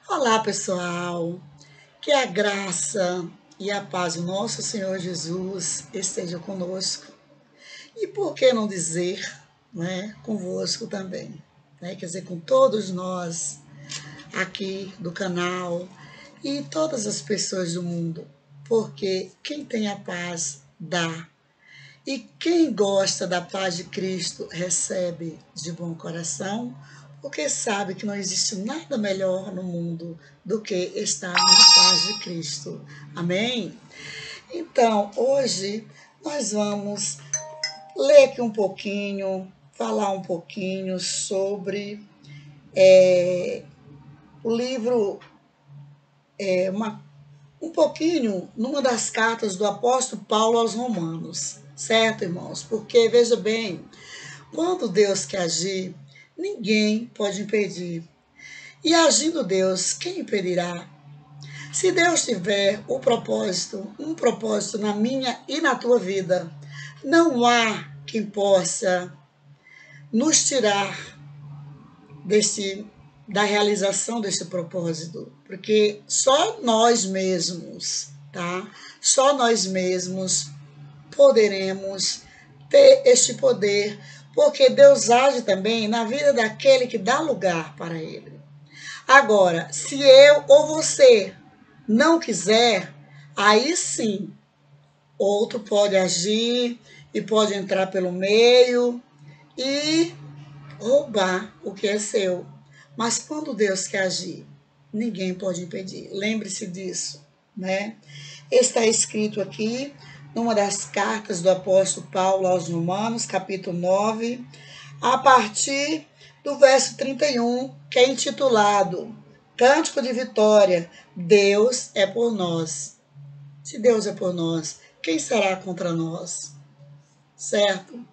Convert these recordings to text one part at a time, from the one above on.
Olá, pessoal. Que a graça e a paz do nosso Senhor Jesus esteja conosco. E por que não dizer, né, convosco também, né? Quer dizer, com todos nós aqui do canal e todas as pessoas do mundo, porque quem tem a paz dá. E quem gosta da paz de Cristo recebe de bom coração, porque sabe que não existe nada melhor no mundo do que estar na paz de Cristo. Amém? Então, hoje nós vamos ler aqui um pouquinho, falar um pouquinho sobre o livro, um pouquinho numa das cartas do apóstolo Paulo aos Romanos. Certo, irmãos? Porque, veja bem, quando Deus quer agir, ninguém pode impedir. E agindo Deus, quem impedirá? Se Deus tiver um propósito na minha e na tua vida, não há quem possa nos tirar da realização desse propósito, porque só nós mesmos, tá? Só nós mesmos poderemos ter este poder, porque Deus age também na vida daquele que dá lugar para ele. Agora, se eu ou você não quiser, aí sim, outro pode agir e pode entrar pelo meio e roubar o que é seu. Mas quando Deus quer agir, ninguém pode impedir. Lembre-se disso, né? Está escrito aqui numa das cartas do apóstolo Paulo aos Romanos, capítulo 9, a partir do verso 31, que é intitulado Cântico de Vitória, Deus é por nós. Se Deus é por nós, quem será contra nós? Certo?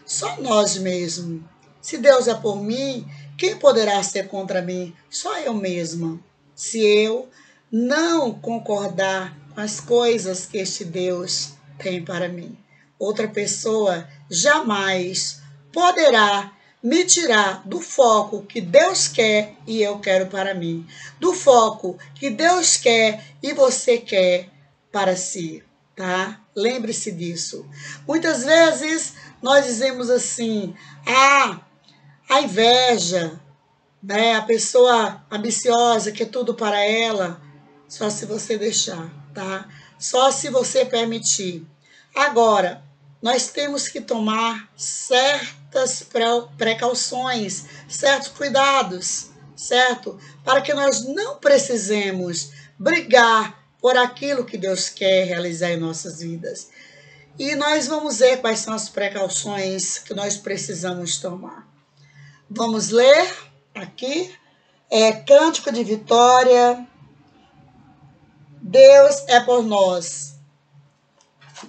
Só nós mesmos. Se Deus é por mim, quem poderá ser contra mim? Só eu mesma. Se eu não concordar com as coisas que este Deus tem para mim, outra pessoa jamais poderá me tirar do foco que Deus quer e eu quero para mim, do foco que Deus quer e você quer para si, tá? Lembre-se disso. Muitas vezes nós dizemos assim: a inveja, né? A pessoa ambiciosa quer tudo para ela, só se você deixar, tá? Só se você permitir. Agora, nós temos que tomar certas precauções, certos cuidados, certo? Para que nós não precisemos brigar por aquilo que Deus quer realizar em nossas vidas. E nós vamos ver quais são as precauções que nós precisamos tomar. Vamos ler aqui. Cântico de Vitória. Deus é por nós.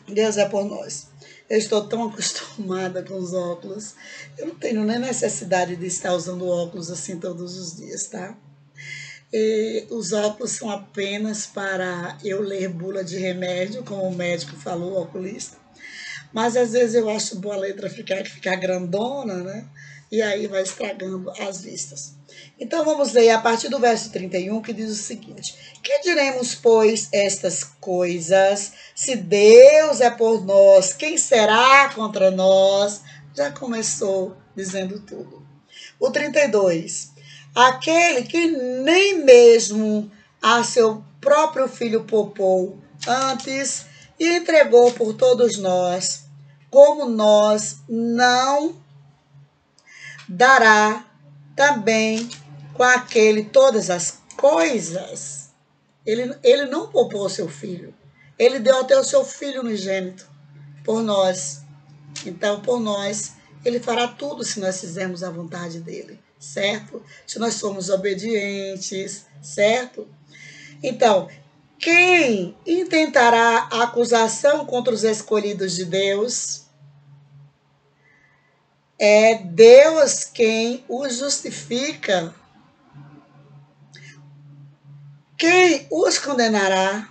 Deus é por nós. Eu estou tão acostumada com os óculos. Eu não tenho nem necessidade de estar usando óculos assim todos os dias, tá? E os óculos são apenas para eu ler bula de remédio, como o médico falou, o oculista. Mas às vezes eu acho boa a letra ficar grandona, né? E aí vai estragando as vistas. Então vamos ler a partir do verso 31, que diz o seguinte: Que diremos, pois, estas coisas? Se Deus é por nós, quem será contra nós? Já começou dizendo tudo. O 32. Aquele que nem mesmo a seu próprio filho poupou, antes e entregou por todos nós, como nós não dará também com aquele todas as coisas. Ele não poupou seu filho. Ele deu até o seu filho unigênito por nós. Então, por nós, ele fará tudo se nós fizermos a vontade dele, certo? Se nós formos obedientes, certo? Então, quem intentará acusação contra os escolhidos de Deus? É Deus quem os justifica. Quem os condenará?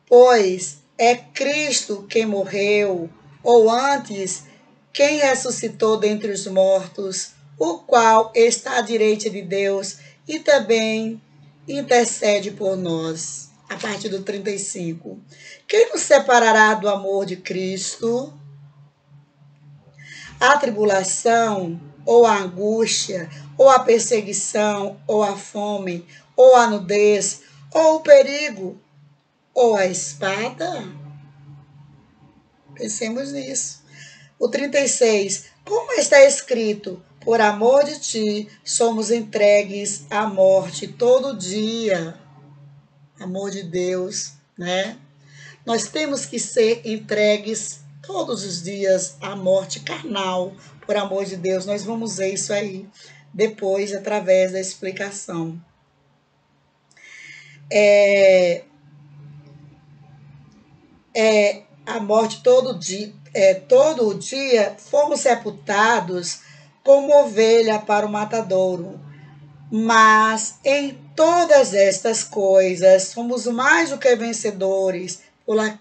Pois é Cristo quem morreu, ou antes, quem ressuscitou dentre os mortos, o qual está à direita de Deus e também intercede por nós. A partir do 35. Quem nos separará do amor de Cristo? A tribulação, ou a angústia, ou a perseguição, ou a fome, ou a nudez, ou o perigo, ou a espada? Pensemos nisso. O 36. Como está escrito, por amor de ti, somos entregues à morte todo dia. Amor de Deus, né? Nós temos que ser entregues todos os dias à morte carnal, por amor de Deus. Nós vamos ver isso aí depois, através da explicação. A morte todo dia fomos sepultados como ovelha para o matadouro. Mas em todas estas coisas somos mais do que vencedores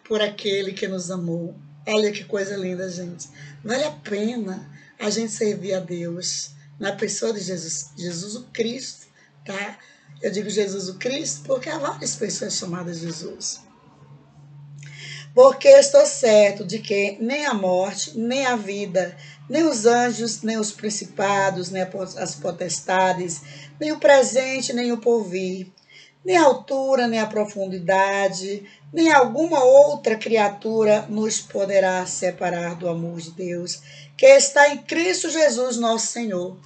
por aquele que nos amou. Olha que coisa linda, gente. Vale a pena a gente servir a Deus na pessoa de Jesus o Cristo, tá? Eu digo Jesus o Cristo porque há várias pessoas chamadas Jesus. Porque estou certo de que nem a morte, nem a vida, nem os anjos, nem os principados, nem as potestades, nem o presente, nem o porvir, nem a altura, nem a profundidade, nem alguma outra criatura nos poderá separar do amor de Deus, que está em Cristo Jesus, nosso Senhor.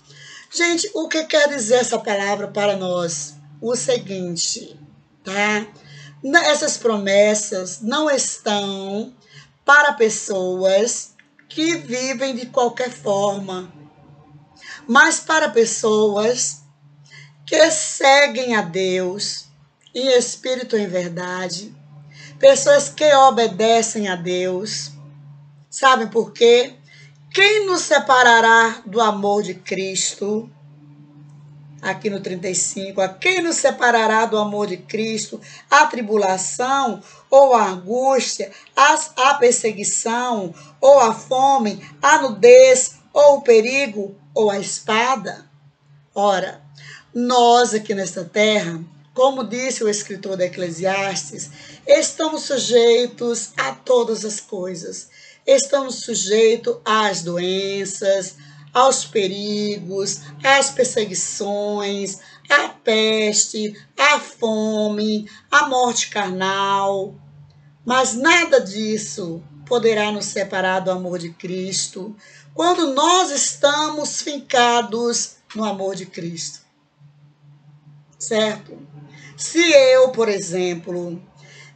Gente, o que quer dizer essa palavra para nós? O seguinte, tá? Essas promessas não estão para pessoas que vivem de qualquer forma, mas para pessoas que seguem a Deus em espírito e em verdade, pessoas que obedecem a Deus. Sabe por quê? Quem nos separará do amor de Cristo? Aqui no 35, a quem nos separará do amor de Cristo? A tribulação ou a angústia, a perseguição ou a fome, a nudez ou o perigo ou a espada? Ora, nós aqui nesta terra, como disse o escritor de Eclesiastes, estamos sujeitos a todas as coisas. Estamos sujeitos às doenças, aos perigos, às perseguições, à peste, à fome, à morte carnal. Mas nada disso poderá nos separar do amor de Cristo, quando nós estamos fincados no amor de Cristo. Certo? Se eu, por exemplo,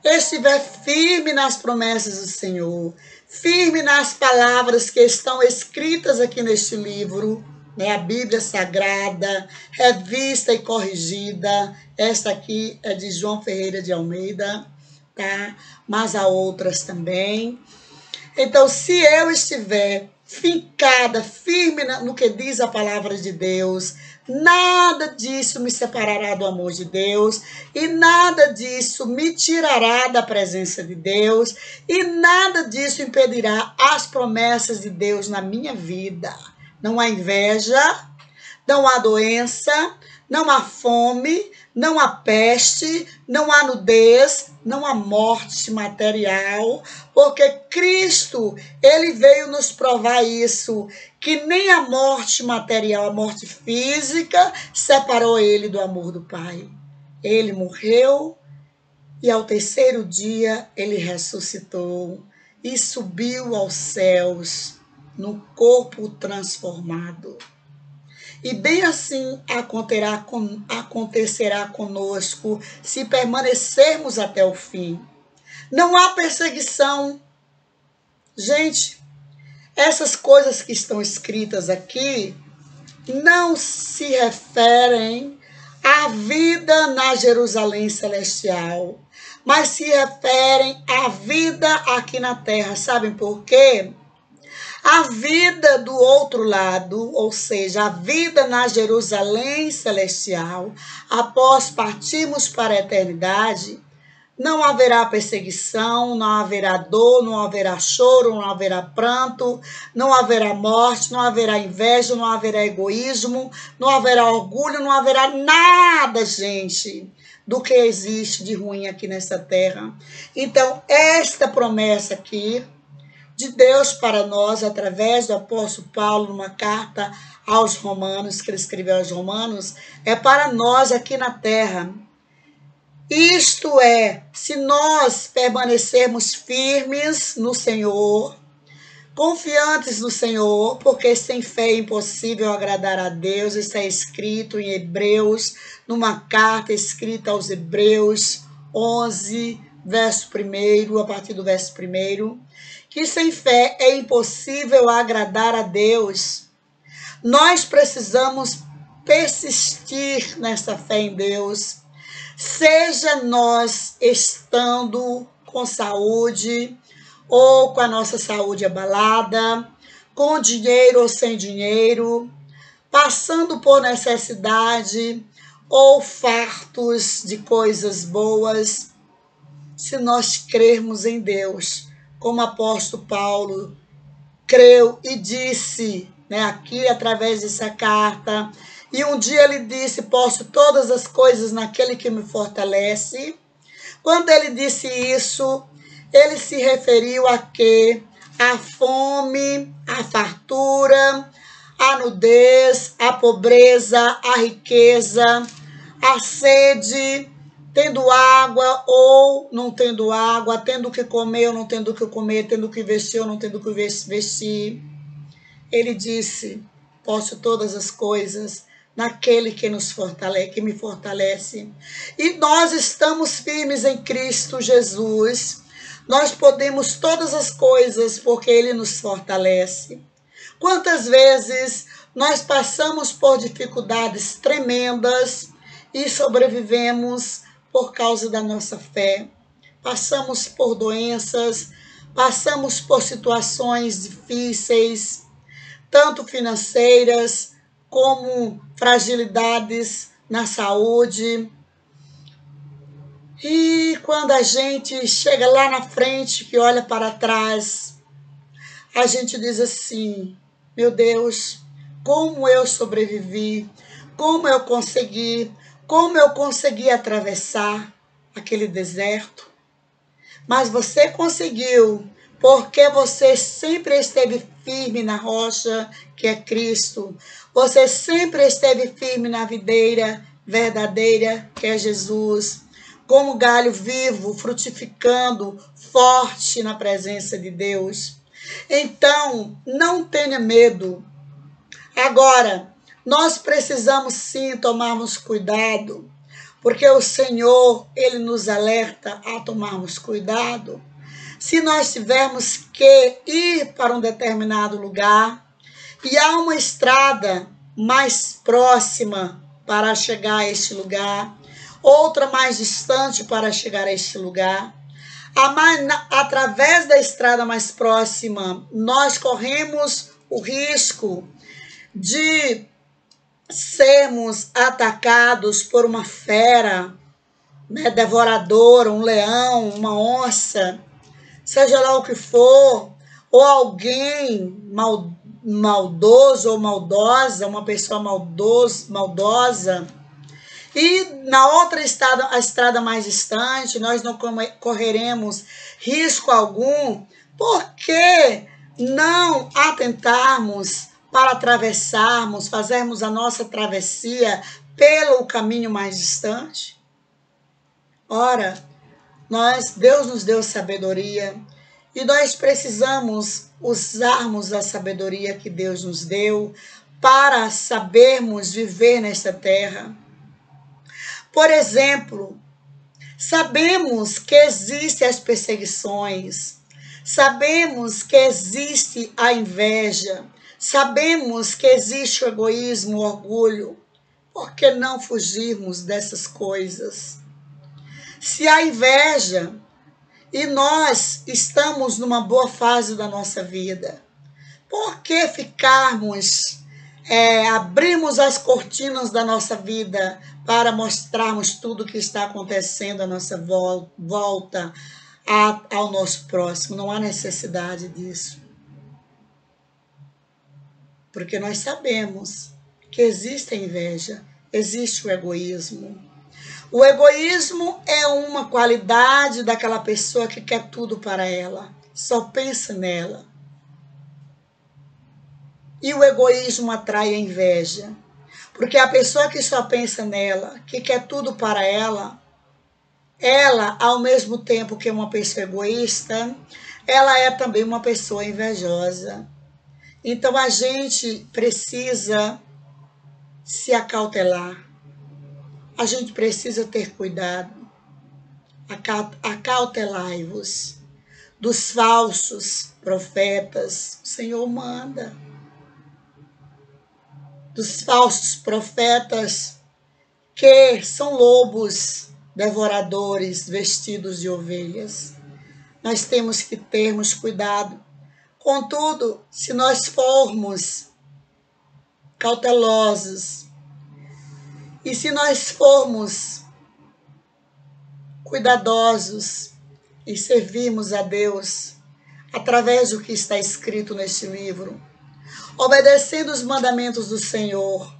estiver firme nas promessas do Senhor, firme nas palavras que estão escritas aqui neste livro, né, a Bíblia Sagrada, revista e corrigida. Esta aqui é de João Ferreira de Almeida, tá? Mas há outras também. Então, se eu estiver fincada, firme no que diz a palavra de Deus, nada disso me separará do amor de Deus, e nada disso me tirará da presença de Deus, e nada disso impedirá as promessas de Deus na minha vida. Não há inveja, não há doença, não há fome, não há peste, não há nudez, não há morte material, porque Cristo, ele veio nos provar isso, que nem a morte material, a morte física, separou ele do amor do Pai. Ele morreu e ao terceiro dia ele ressuscitou e subiu aos céus no corpo transformado. E bem assim acontecerá conosco se permanecermos até o fim. Não há perseguição. Gente, essas coisas que estão escritas aqui não se referem à vida na Jerusalém celestial, mas se referem à vida aqui na terra. Sabem por quê? A vida do outro lado, ou seja, a vida na Jerusalém celestial, após partirmos para a eternidade, não haverá perseguição, não haverá dor, não haverá choro, não haverá pranto, não haverá morte, não haverá inveja, não haverá egoísmo, não haverá orgulho, não haverá nada, gente, do que existe de ruim aqui nessa terra. Então, esta promessa aqui de Deus para nós, através do apóstolo Paulo, numa carta aos Romanos, que ele escreveu aos Romanos, é para nós aqui na terra. Isto é, se nós permanecermos firmes no Senhor, confiantes no Senhor, porque sem fé é impossível agradar a Deus, está escrito em Hebreus, numa carta escrita aos Hebreus 11, verso 1, a partir do verso 1, que sem fé é impossível agradar a Deus. Nós precisamos persistir nessa fé em Deus, seja nós estando com saúde ou com a nossa saúde abalada, com dinheiro ou sem dinheiro, passando por necessidade ou fartos de coisas boas, se nós crermos em Deus, como o apóstolo Paulo creu e disse, né, aqui através dessa carta, e um dia ele disse, posso todas as coisas naquele que me fortalece. Quando ele disse isso, ele se referiu a quê? A fome, a fartura, a nudez, a pobreza, a riqueza, a sede, tendo água ou não tendo água, tendo que comer ou não tendo que comer, tendo que vestir ou não tendo que vestir. Ele disse, posso todas as coisas naquele que nos fortalece, que me fortalece. E nós estamos firmes em Cristo Jesus. Nós podemos todas as coisas porque ele nos fortalece. Quantas vezes nós passamos por dificuldades tremendas e sobrevivemos por causa da nossa fé. Passamos por doenças, passamos por situações difíceis, tanto financeiras como fragilidades na saúde. E quando a gente chega lá na frente, que olha para trás, a gente diz assim, meu Deus, como eu sobrevivi, como eu consegui atravessar aquele deserto. Mas você conseguiu, porque você sempre esteve firme na rocha, que é Cristo. Você sempre esteve firme na videira verdadeira, que é Jesus. Como galho vivo, frutificando, forte na presença de Deus. Então, não tenha medo. Agora, nós precisamos sim tomarmos cuidado, porque o Senhor, ele nos alerta a tomarmos cuidado. Se nós tivermos que ir para um determinado lugar e há uma estrada mais próxima para chegar a este lugar, outra mais distante para chegar a este lugar, através da estrada mais próxima, nós corremos o risco de sermos atacados por uma fera, né, devoradora, um leão, uma onça, seja lá o que for, ou alguém maldoso ou maldosa, uma pessoa maldosa. E na outra estrada, a estrada mais distante, nós não correremos risco algum, porque não atentarmos para atravessarmos, fazermos a nossa travessia pelo caminho mais distante? Ora, Deus nos deu sabedoria e nós precisamos usarmos a sabedoria que Deus nos deu para sabermos viver nesta terra. Por exemplo, sabemos que existem as perseguições, sabemos que existe a inveja, sabemos que existe o egoísmo, o orgulho. Por que não fugirmos dessas coisas? Se há inveja e nós estamos numa boa fase da nossa vida, por que ficarmos abrimos as cortinas da nossa vida para mostrarmos tudo o que está acontecendo à nossa volta, ao nosso próximo. Não há necessidade disso. Porque nós sabemos que existe a inveja, existe o egoísmo. O egoísmo é uma qualidade daquela pessoa que quer tudo para ela, só pensa nela. E o egoísmo atrai a inveja, porque a pessoa que só pensa nela, que quer tudo para ela, ao mesmo tempo que é uma pessoa egoísta, ela é também uma pessoa invejosa. Então a gente precisa se acautelar. A gente precisa ter cuidado. Acautelai-vos dos falsos profetas. O Senhor manda. Dos falsos profetas que são lobos devoradores vestidos de ovelhas. Nós temos que termos cuidado. Contudo, se nós formos cautelosos e se nós formos cuidadosos e servirmos a Deus através do que está escrito neste livro, obedecendo os mandamentos do Senhor,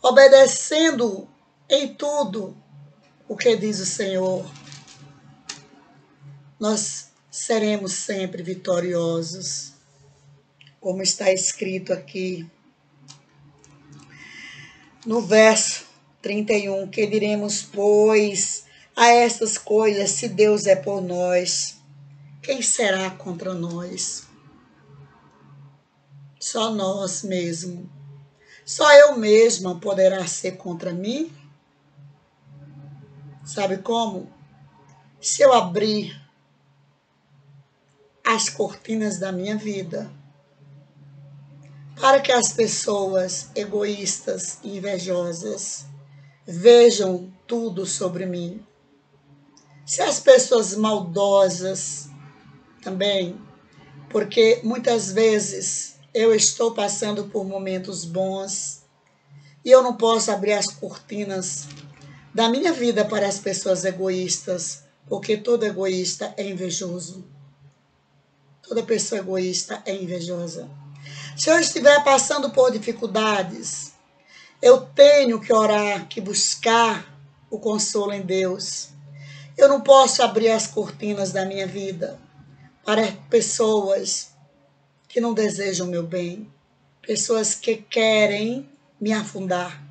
obedecendo em tudo o que diz o Senhor, nós seremos sempre vitoriosos, como está escrito aqui no verso 31, que diremos, pois, a essas coisas, se Deus é por nós, quem será contra nós? Só nós mesmos. Só eu mesma poderá ser contra mim? Sabe como? Se eu abrir as cortinas da minha vida para que as pessoas egoístas e invejosas vejam tudo sobre mim. Se as pessoas maldosas também, porque muitas vezes eu estou passando por momentos bons e eu não posso abrir as cortinas da minha vida para as pessoas egoístas, porque todo egoísta é invejoso. Toda pessoa egoísta é invejosa. Se eu estiver passando por dificuldades, eu tenho que orar, que buscar o consolo em Deus. Eu não posso abrir as cortinas da minha vida para pessoas que não desejam o meu bem, pessoas que querem me afundar.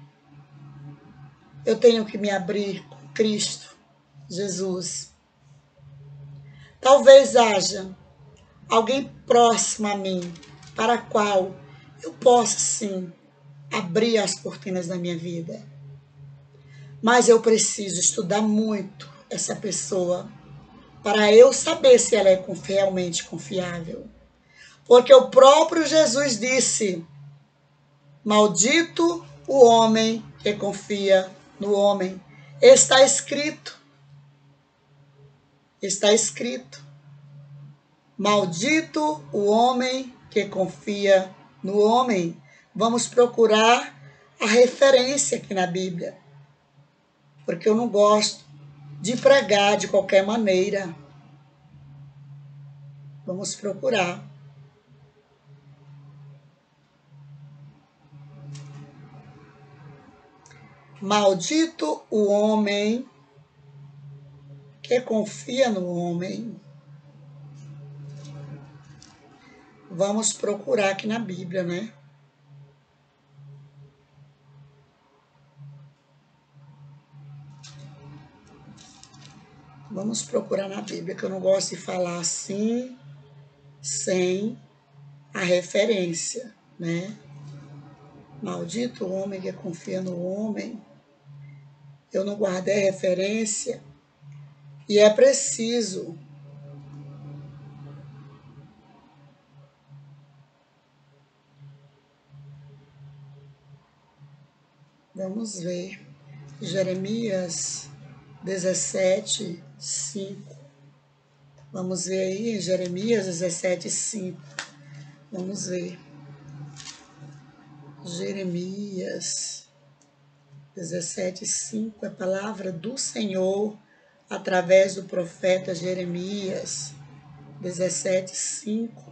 Eu tenho que me abrir com Cristo, Jesus. Talvez haja alguém próximo a mim, para a qual eu possa, sim, abrir as cortinas da minha vida. Mas eu preciso estudar muito essa pessoa para eu saber se ela é realmente confiável. Porque o próprio Jesus disse, maldito o homem que confia no homem. Está escrito. Está escrito. Maldito o homem que confia no homem. Vamos procurar a referência aqui na Bíblia. Porque eu não gosto de pregar de qualquer maneira. Vamos procurar. Maldito o homem que confia no homem. Vamos procurar aqui na Bíblia, né? Vamos procurar na Bíblia, que eu não gosto de falar assim, sem a referência, né? Maldito o homem que confia no homem. Eu não guardei a referência. E é preciso vamos ver. Jeremias 17, 5. Vamos ver aí em Jeremias 17, 5. Vamos ver. Jeremias 17:5, é a palavra do Senhor através do profeta Jeremias 17:5.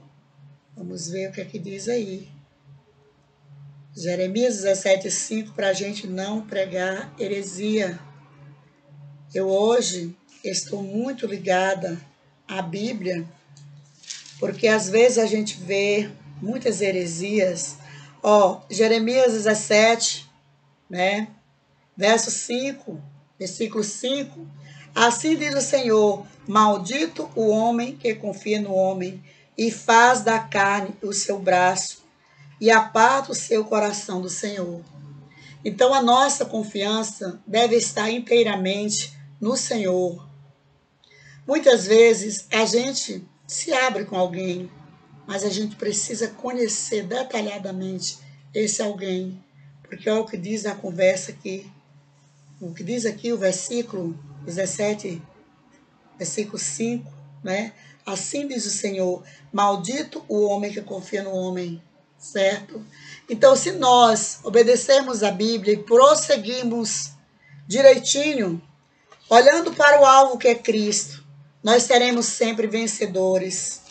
Vamos ver o que é que diz aí. Jeremias 17:5, para a gente não pregar heresia. Eu hoje estou muito ligada à Bíblia, porque às vezes a gente vê muitas heresias. Jeremias 17, né? Versículo 5. Assim diz o Senhor: maldito o homem que confia no homem e faz da carne o seu braço e aparta o seu coração do Senhor. Então a nossa confiança deve estar inteiramente no Senhor. Muitas vezes a gente se abre com alguém, mas a gente precisa conhecer detalhadamente esse alguém, porque é o que diz a conversa aqui. O que diz aqui o versículo 17, versículo 5, né? Assim diz o Senhor: maldito o homem que confia no homem, certo? Então, se nós obedecermos a Bíblia e prosseguirmos direitinho, olhando para o alvo que é Cristo, nós seremos sempre vencedores.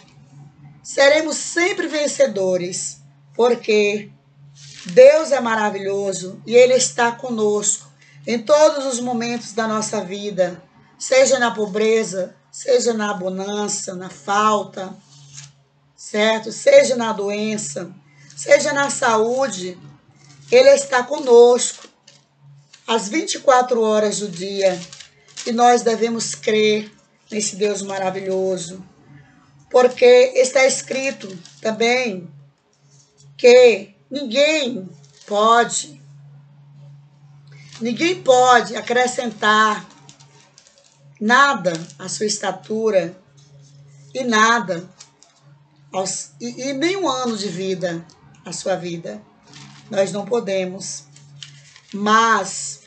Seremos sempre vencedores, porque Deus é maravilhoso e Ele está conosco em todos os momentos da nossa vida, seja na pobreza, seja na bonança, na falta, certo? Seja na doença, seja na saúde, Ele está conosco às 24 horas do dia e nós devemos crer nesse Deus maravilhoso, porque está escrito também que ninguém pode acrescentar nada à sua estatura e nada, e nem um ano de vida à sua vida. Nós não podemos. Mas,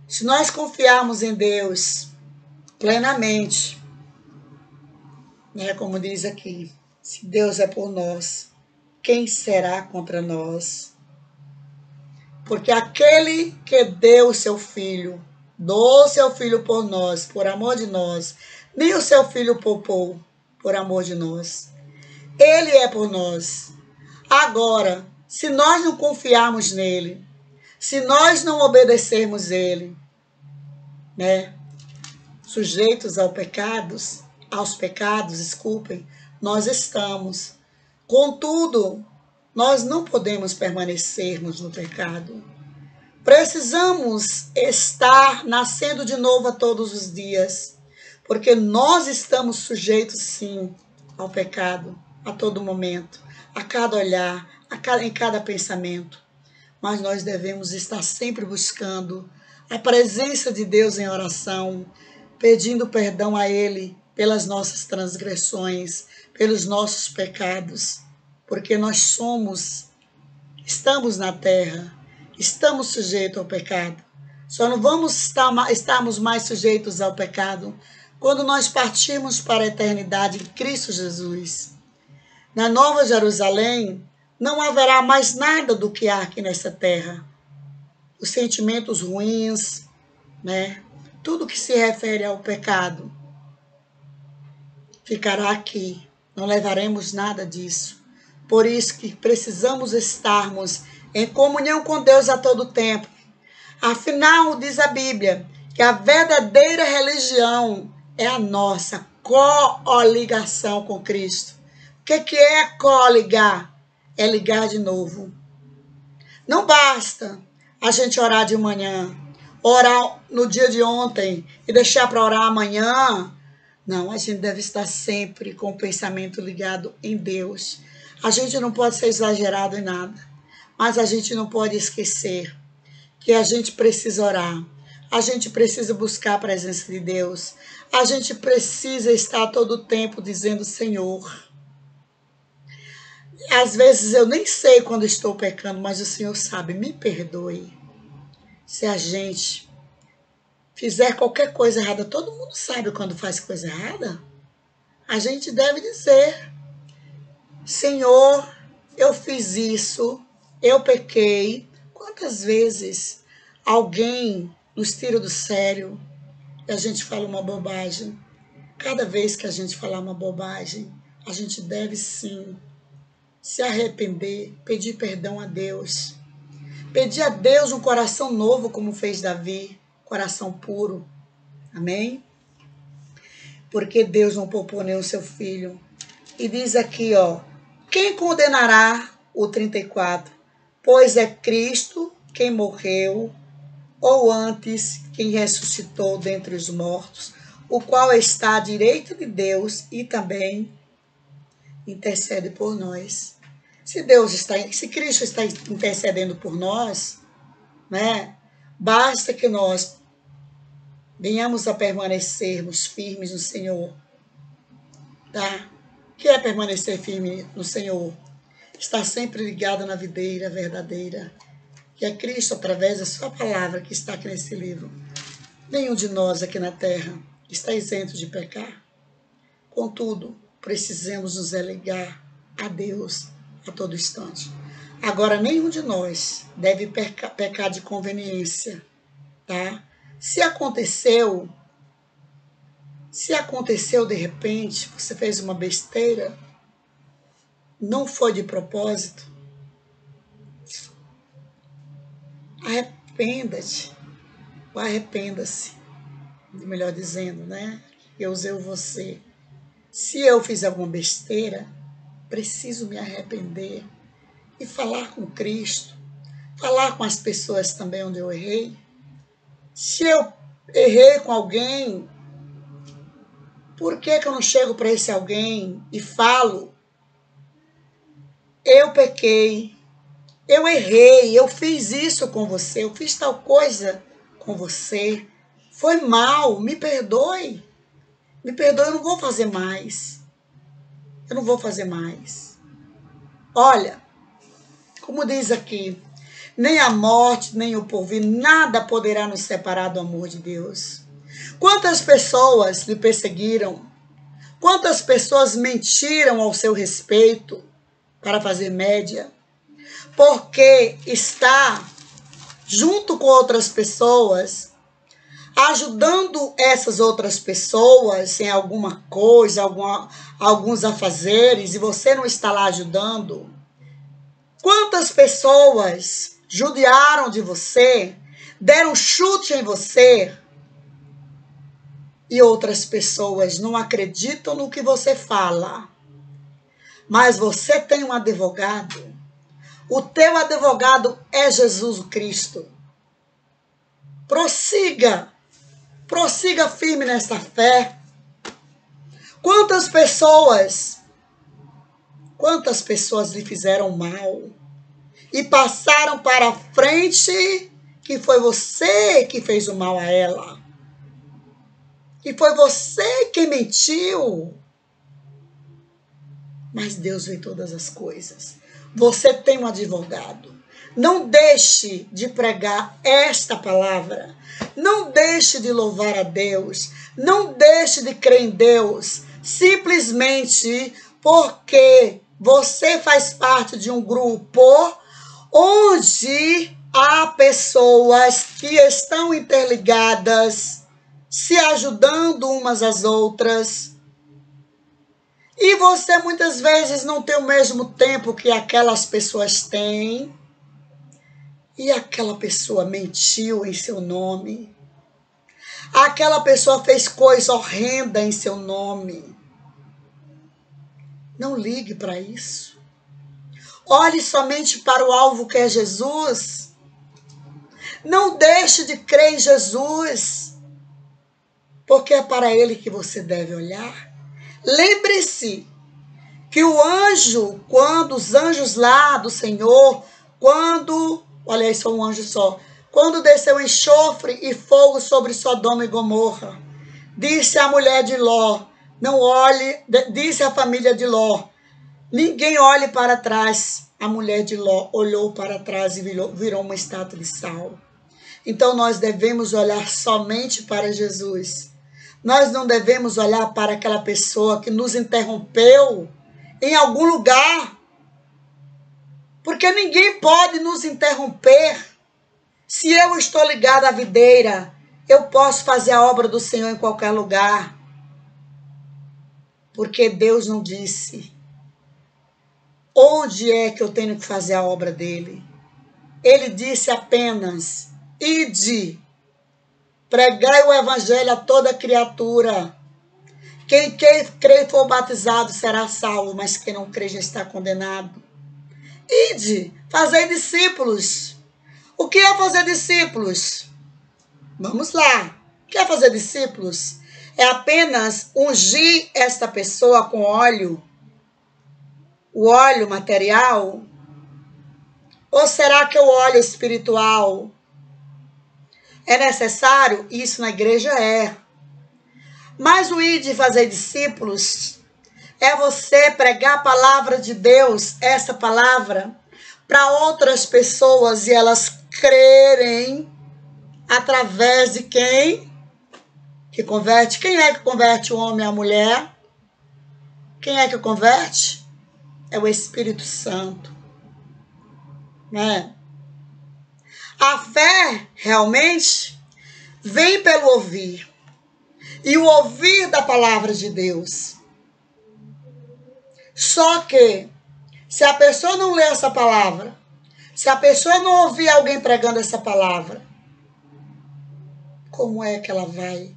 se nós confiarmos em Deus plenamente, né, como diz aqui, se Deus é por nós, quem será contra nós? Porque aquele que deu o seu filho por nós, por amor de nós, nem o seu filho poupou por amor de nós. Ele é por nós. Agora, se nós não confiarmos nele, se nós não obedecermos ele, né, sujeitos aos pecados, desculpem, nós estamos. Contudo, nós não podemos permanecermos no pecado. Precisamos estar nascendo de novo a todos os dias, porque nós estamos sujeitos, sim, ao pecado, a todo momento, a cada olhar, em cada pensamento. Mas nós devemos estar sempre buscando a presença de Deus em oração, pedindo perdão a Ele pelas nossas transgressões, pelos nossos pecados, porque nós estamos na terra, estamos sujeitos ao pecado. Só não vamos estarmos mais sujeitos ao pecado quando nós partirmos para a eternidade em Cristo Jesus. Na Nova Jerusalém, não haverá mais nada do que há aqui nessa terra. Os sentimentos ruins, né? Tudo que se refere ao pecado ficará aqui. Não levaremos nada disso. Por isso que precisamos estarmos em comunhão com Deus a todo tempo. Afinal, diz a Bíblia, que a verdadeira religião é a nossa coligação com Cristo. O que é coligar? É ligar de novo. Não basta a gente orar de manhã, orar no dia de ontem e deixar para orar amanhã. Não, a gente deve estar sempre com o pensamento ligado em Deus. A gente não pode ser exagerado em nada, mas a gente não pode esquecer que a gente precisa orar, a gente precisa buscar a presença de Deus, a gente precisa estar todo o tempo dizendo: Senhor, às vezes eu nem sei quando estou pecando, mas o Senhor sabe, me perdoe. Se a gente fizer qualquer coisa errada, todo mundo sabe quando faz coisa errada, a gente deve dizer: Senhor, eu fiz isso, eu pequei. Quantas vezes alguém nos tira do sério e a gente fala uma bobagem? Cada vez que a gente falar uma bobagem, a gente deve sim se arrepender, pedir perdão a Deus. Pedir a Deus um coração novo, como fez Davi, coração puro. Amém? Porque Deus não poupou nem o seu filho. E diz aqui, ó, quem condenará o 34? Pois é Cristo quem morreu, ou antes quem ressuscitou dentre os mortos, o qual está à direita de Deus e também intercede por nós. Se Cristo está intercedendo por nós, né? Basta que nós venhamos a permanecermos firmes no Senhor, tá? O que é permanecer firme no Senhor? Estar sempre ligado na videira verdadeira, que é Cristo através da sua palavra que está aqui nesse livro. Nenhum de nós aqui na terra está isento de pecar. Contudo, precisamos nos ligar a Deus a todo instante. Agora, nenhum de nós deve pecar de conveniência, tá? Se aconteceu de repente, você fez uma besteira, não foi de propósito, arrependa-te, ou arrependa-se, melhor dizendo, né? Eu usei o você. Se eu fiz alguma besteira, preciso me arrepender e falar com Cristo, falar com as pessoas também onde eu errei. Se eu errei com alguém, por que eu não chego para esse alguém e falo? Eu pequei, eu errei, eu fiz isso com você, eu fiz tal coisa com você, foi mal, me perdoe, eu não vou fazer mais, Olha, como diz aqui, nem a morte, nem o porvir, nada poderá nos separar do amor de Deus. Quantas pessoas lhe perseguiram? Quantas pessoas mentiram ao seu respeito para fazer média? Porque está junto com outras pessoas, ajudando essas outras pessoas em alguma coisa, alguns afazeres, e você não está lá ajudando. Quantas pessoas judiaram de você, deram chute em você, e outras pessoas não acreditam no que você fala. Mas você tem um advogado. O teu advogado é Jesus Cristo. Prossiga firme nesta fé. Quantas pessoas lhe fizeram mal e passaram para a frente que foi você que fez o mal a ela, que foi você que mentiu. Mas Deus vê todas as coisas. Você tem um advogado. Não deixe de pregar esta palavra. Não deixe de louvar a Deus. Não deixe de crer em Deus. Simplesmente porque você faz parte de um grupo onde há pessoas que estão interligadas, se ajudando umas às outras. E você muitas vezes não tem o mesmo tempo que aquelas pessoas têm. E aquela pessoa mentiu em seu nome. Aquela pessoa fez coisa horrenda em seu nome. Não ligue para isso. Olhe somente para o alvo que é Jesus. Não deixe de crer em Jesus, porque é para Ele que você deve olhar. Lembre-se que o anjo, quando os anjos lá do Senhor, olha, isso foi um anjo só, quando desceu enxofre e fogo sobre Sodoma e Gomorra, disse a mulher de Ló, não olhe, disse a família de Ló, ninguém olhe para trás. A mulher de Ló olhou para trás e virou uma estátua de sal. Então nós devemos olhar somente para Jesus. Nós não devemos olhar para aquela pessoa que nos interrompeu em algum lugar. Porque ninguém pode nos interromper. Se eu estou ligado à videira, eu posso fazer a obra do Senhor em qualquer lugar. Porque Deus não disse onde é que eu tenho que fazer a obra dele. Ele disse apenas: ide, pregai o evangelho a toda criatura. Quem crê e for batizado será salvo, mas quem não crê já está condenado. Ide, fazei discípulos. O que é fazer discípulos? Vamos lá. O que é fazer discípulos? É apenas ungir esta pessoa com óleo, o óleo material? Ou será que é o óleo espiritual? É necessário? Isso na igreja é. Mas o ir de fazer discípulos é você pregar a palavra de Deus, essa palavra, para outras pessoas e elas crerem através de quem? Que converte. Quem é que converte o homem e a mulher? Quem é que converte? É o Espírito Santo. Né? A fé realmente vem pelo ouvir. E o ouvir da palavra de Deus. Só que, se a pessoa não lê essa palavra, se a pessoa não ouvir alguém pregando essa palavra, como é que ela vai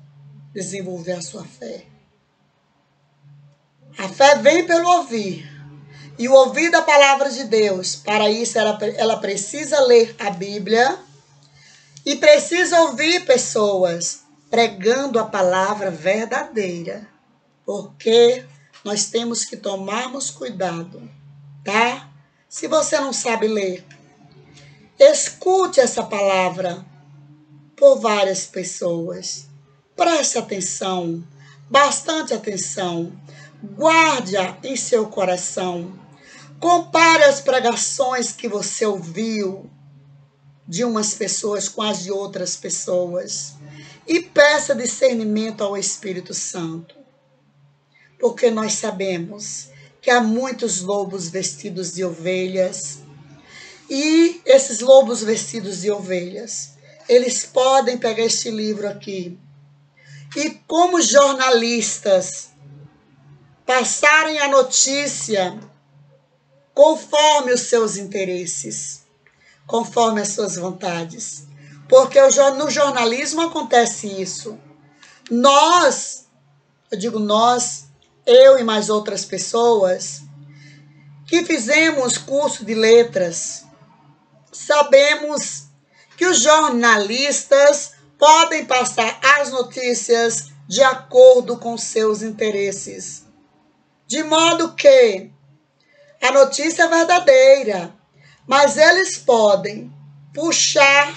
desenvolver a sua fé? A fé vem pelo ouvir. E o ouvir da palavra de Deus, para isso ela precisa ler a Bíblia e precisa ouvir pessoas pregando a palavra verdadeira. Porque nós temos que tomarmos cuidado, tá? Se você não sabe ler, escute essa palavra por várias pessoas. Preste atenção, bastante atenção. Guarde-a em seu coração. Compare as pregações que você ouviu de umas pessoas com as de outras pessoas. E peça discernimento ao Espírito Santo. Porque nós sabemos que há muitos lobos vestidos de ovelhas. E esses lobos vestidos de ovelhas, eles podem pegar este livro aqui e, como jornalistas, passarem a notícia conforme os seus interesses, conforme as suas vontades. Porque no jornalismo acontece isso. Eu digo nós, eu e mais outras pessoas que fizemos curso de letras, sabemos que os jornalistas podem passar as notícias de acordo com seus interesses. De modo que a notícia é verdadeira, mas eles podem puxar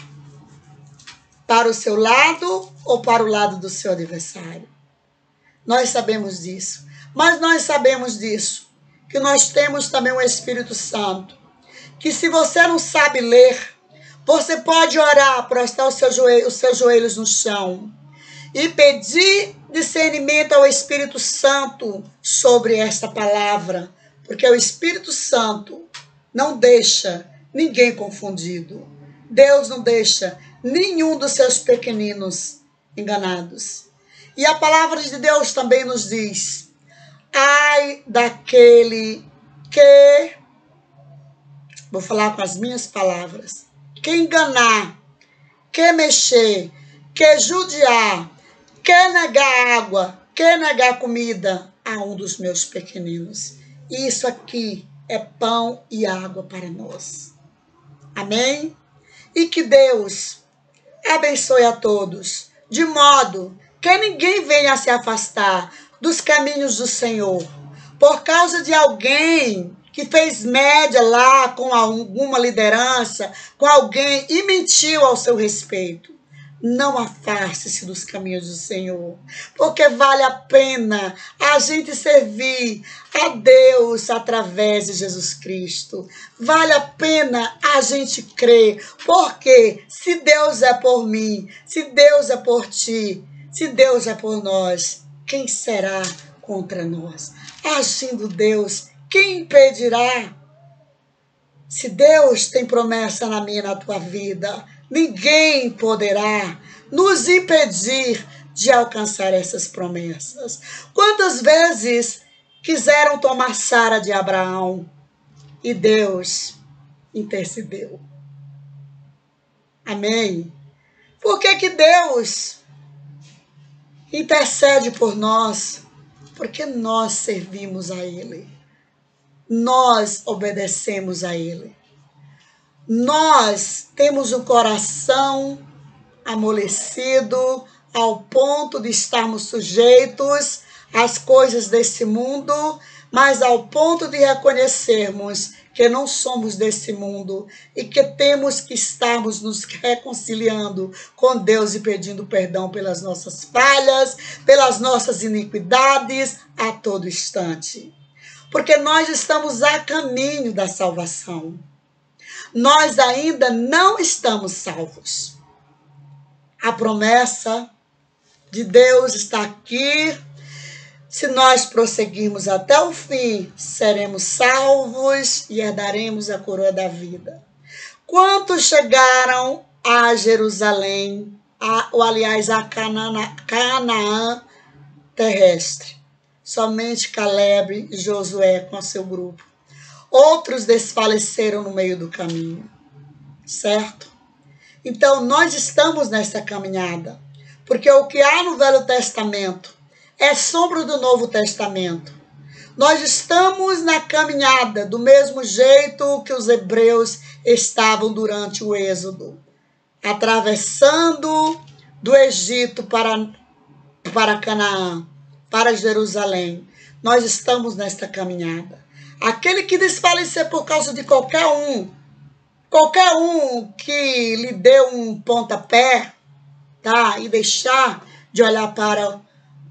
para o seu lado ou para o lado do seu adversário. Nós sabemos disso. Mas nós sabemos disso, que nós temos também o Espírito Santo, que se você não sabe ler, você pode orar, prostrar os seus joelhos no chão e pedir discernimento ao Espírito Santo sobre esta palavra, porque o Espírito Santo não deixa ninguém confundido. Deus não deixa nenhum dos seus pequeninos enganados. E a palavra de Deus também nos diz: ai daquele que, vou falar com as minhas palavras, que enganar, que mexer, que judiar, que negar água, que negar comida a um dos meus pequeninos. Isso aqui é pão e água para nós. Amém? E que Deus abençoe a todos, de modo que ninguém venha se afastar dos caminhos do Senhor, por causa de alguém que fez média lá com alguma liderança, com alguém e mentiu ao seu respeito. Não afaste-se dos caminhos do Senhor, porque vale a pena a gente servir a Deus através de Jesus Cristo. Vale a pena a gente crer, porque se Deus é por mim, se Deus é por ti, se Deus é por nós, quem será contra nós? Agindo Deus, quem impedirá? Se Deus tem promessa na minha e na tua vida, ninguém poderá nos impedir de alcançar essas promessas. Quantas vezes quiseram tomar Sara de Abraão e Deus intercedeu? Amém? Por que Deus intercede por nós? Porque nós servimos a Ele. Nós obedecemos a Ele. Nós temos o coração amolecido ao ponto de estarmos sujeitos às coisas desse mundo, mas ao ponto de reconhecermos que não somos desse mundo e que temos que estarmos nos reconciliando com Deus e pedindo perdão pelas nossas falhas, pelas nossas iniquidades a todo instante. Porque nós estamos a caminho da salvação. Nós ainda não estamos salvos. A promessa de Deus está aqui. Se nós prosseguirmos até o fim, seremos salvos e herdaremos a coroa da vida. Quantos chegaram a Jerusalém, a Canaã terrestre? Somente Caleb e Josué com seu grupo. Outros desfaleceram no meio do caminho, certo? Então, nós estamos nessa caminhada, porque o que há no Velho Testamento é sombra do Novo Testamento. Nós estamos na caminhada do mesmo jeito que os hebreus estavam durante o Êxodo, atravessando do Egito para Canaã, para Jerusalém. Nós estamos nesta caminhada. Aquele que desfalecer por causa de qualquer um que lhe deu um pontapé, tá? E deixar de olhar para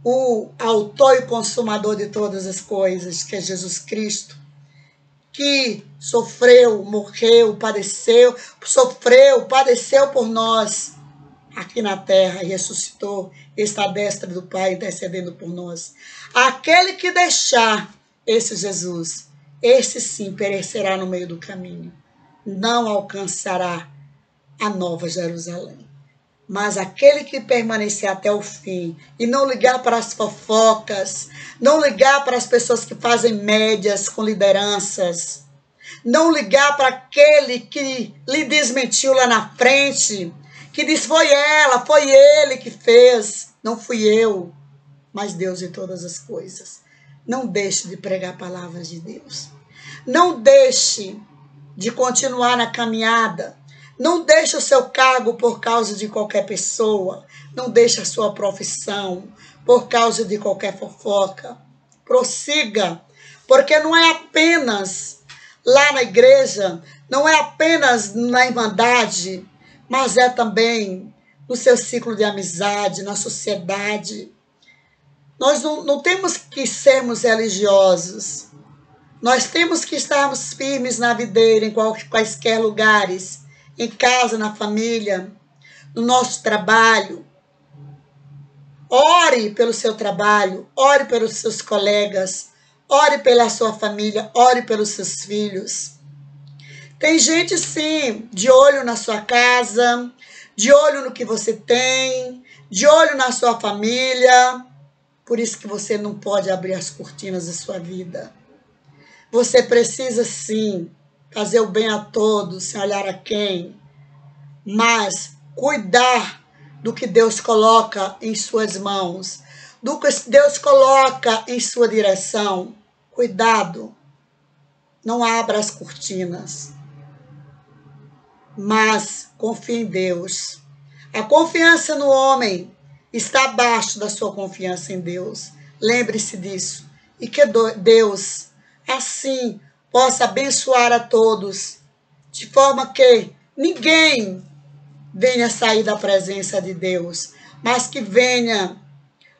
o autor e consumador de todas as coisas, que é Jesus Cristo, que sofreu, morreu, padeceu por nós aqui na terra e ressuscitou, está à destra do Pai intercedendo por nós. Aquele que deixar esse Jesus, esse sim perecerá no meio do caminho, não alcançará a nova Jerusalém. Mas aquele que permanecer até o fim e não ligar para as fofocas, não ligar para as pessoas que fazem médias com lideranças, não ligar para aquele que lhe desmentiu lá na frente, que diz foi ela, foi ele que fez, não fui eu, mas Deus em todas as coisas. Não deixe de pregar palavras de Deus. Não deixe de continuar na caminhada. Não deixe o seu cargo por causa de qualquer pessoa. Não deixe a sua profissão por causa de qualquer fofoca. Prossiga, porque não é apenas lá na igreja, não é apenas na irmandade, mas é também no seu ciclo de amizade, na sociedade. Nós não temos que sermos religiosos. Nós temos que estarmos firmes na videira, em quaisquer lugares, em casa, na família, no nosso trabalho. Ore pelo seu trabalho, ore pelos seus colegas, ore pela sua família, ore pelos seus filhos. Tem gente, sim, de olho na sua casa, de olho no que você tem, de olho na sua família. Por isso que você não pode abrir as cortinas da sua vida. Você precisa, sim, fazer o bem a todos, sem olhar a quem, mas cuidar do que Deus coloca em suas mãos, do que Deus coloca em sua direção. Cuidado, não abra as cortinas, mas confie em Deus. A confiança no homem está abaixo da sua confiança em Deus. Lembre-se disso. E que Deus, assim, possa abençoar a todos, de forma que ninguém venha sair da presença de Deus, mas que venha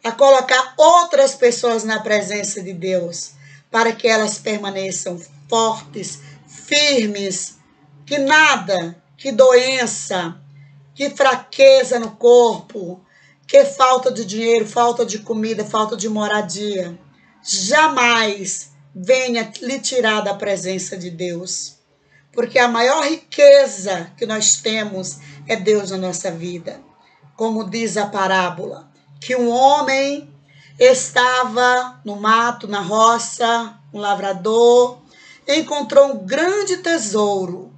a colocar outras pessoas na presença de Deus, para que elas permaneçam fortes, firmes, que nada, que doença, que fraqueza no corpo, que falta de dinheiro, falta de comida, falta de moradia, jamais venha lhe tirar da presença de Deus. porque a maior riqueza que nós temos é Deus na nossa vida. Como diz a parábola, que um homem estava no mato, na roça, um lavrador, encontrou um grande tesouro.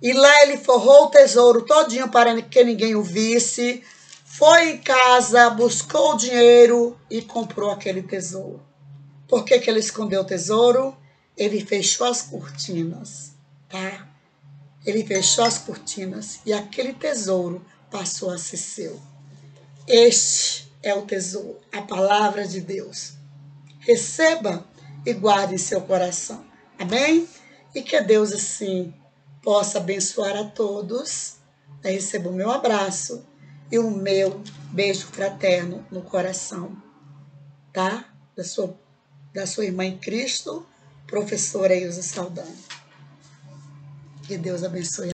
E lá ele forrou o tesouro todinho para que ninguém o visse, foi em casa, buscou o dinheiro e comprou aquele tesouro. Por que ele escondeu o tesouro? Ele fechou as cortinas, tá? Ele fechou as cortinas e aquele tesouro passou a ser seu. Este é o tesouro, a palavra de Deus. Receba e guarde em seu coração. Amém? E que Deus, assim, possa abençoar a todos. Receba o meu abraço e o meu beijo fraterno no coração, tá? Da sua irmã em Cristo, professora Ilza Saldanha. Que Deus abençoe.